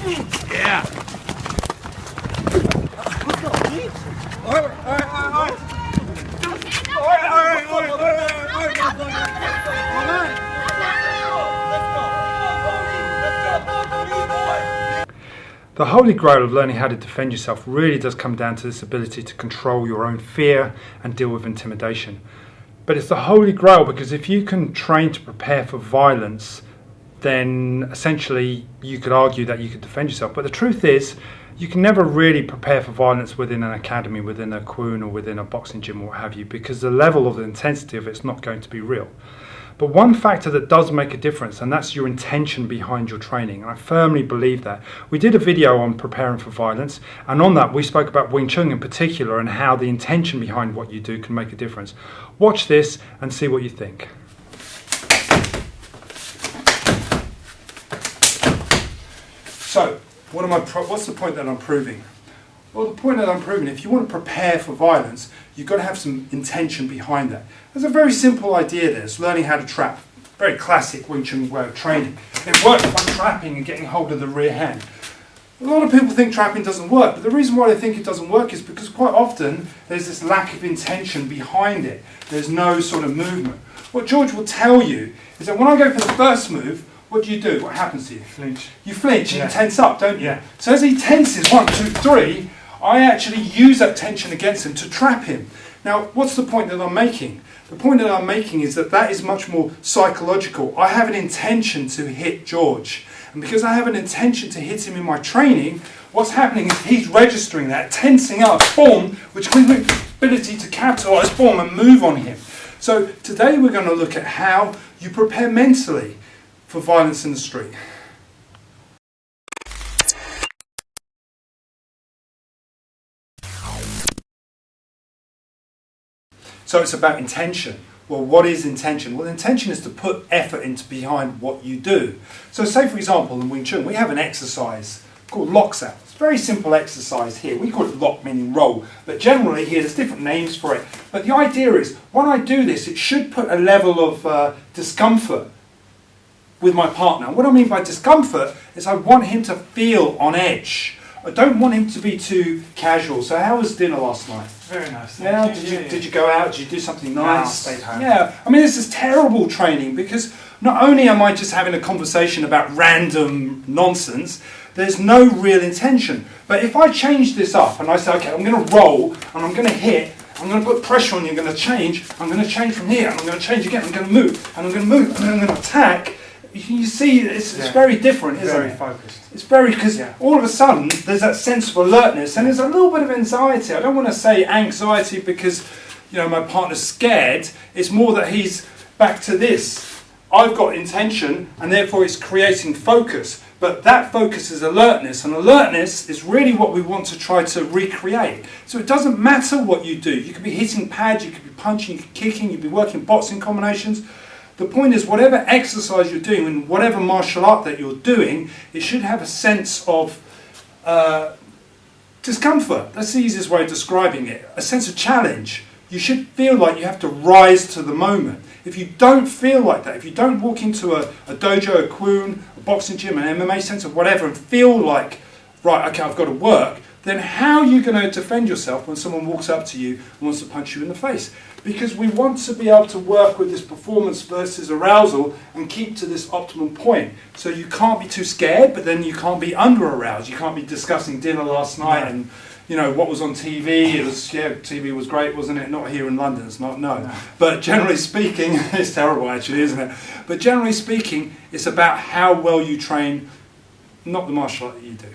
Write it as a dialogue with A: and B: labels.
A: Yeah. The holy grail of learning how to defend yourself really does come down to this ability to control your own fear and deal with intimidation. But it's the holy grail because if you can train to prepare for violence, then essentially you could argue that you could defend yourself. But the truth is, you can never really prepare for violence within an academy, within a Kwoon or within a boxing gym or what have you, because the level of the intensity of it's not going to be real. But one factor that does make a difference, and that's your intention behind your training. And I firmly believe that. We did a video on preparing for violence, and on that we spoke about Wing Chun in particular and how the intention behind what you do can make a difference. Watch this and see what you think. So, what's the point that I'm proving? Well, the point that I'm proving, if you want to prepare for violence, you've got to have some intention behind that. There's a very simple idea there. It's learning how to trap. Very classic Wing Chun way of training. It works by trapping and getting hold of the rear hand. A lot of people think trapping doesn't work, but the reason why they think it doesn't work is because quite often there's this lack of intention behind it. There's no sort of movement. What George will tell you is that when I go for the first move, what do? What happens to you?
B: Flinch.
A: You flinch and you tense up, don't you?
B: Yeah.
A: So as he tenses, 1, 2, 3, I actually use that tension against him to trap him. Now, what's the point that I'm making? The point that I'm making is that that is much more psychological. I have an intention to hit George. And because I have an intention to hit him in my training, what's happening is he's registering that, tensing up, boom, which gives me the ability to capitalise, boom, and move on him. So today we're going to look at how you prepare mentally for violence in the street. So it's about intention. Well, what is intention? Well, intention is to put effort into behind what you do. So say, for example, in Wing Chun, we have an exercise called locks out. It's a very simple exercise here. We call it lock, meaning roll. But generally here, there's different names for it. But the idea is, when I do this, it should put a level of discomfort with my partner. And what I mean by discomfort is I want him to feel on edge. I don't want him to be too casual. So how was dinner last night?
B: Very nice.
A: Yeah, did you go out? Did you do something nice?
B: No, I stayed home.
A: Yeah, I mean this is terrible training because not only am I just having a conversation about random nonsense, there's no real intention. But if I change this up and I say, okay, I'm going to roll and I'm going to hit, I'm going to put pressure on you, I'm going to change from here, and I'm going to change again, I'm going to move, and I'm going to move, and then I'm going to attack. You see, it's very different, isn't it?
B: Very focused.
A: It's very, because all of a sudden there's that sense of alertness and there's a little bit of anxiety. I don't want to say anxiety because, you know, my partner's scared. It's more that he's back to this. I've got intention and therefore it's creating focus. But that focus is alertness, and alertness is really what we want to try to recreate. So it doesn't matter what you do. You could be hitting pads, you could be punching, you could be kicking, you could be working boxing combinations. The point is, whatever exercise you're doing and whatever martial art that you're doing, it should have a sense of discomfort. That's the easiest way of describing it. A sense of challenge. You should feel like you have to rise to the moment. If you don't feel like that, if you don't walk into a dojo, a Kwoon, a boxing gym, an MMA centre, whatever, and feel like, right, okay, I've got to work, then how are you going to defend yourself when someone walks up to you and wants to punch you in the face? Because we want to be able to work with this performance versus arousal and keep to this optimum point. So you can't be too scared, but then you can't be under aroused. You can't be discussing dinner last night and, you know, what was on TV. It was, TV was great, wasn't it? Not here in London, it's not, no. But generally speaking, it's terrible actually, isn't it? But generally speaking, it's about how well you train, not the martial art that you do.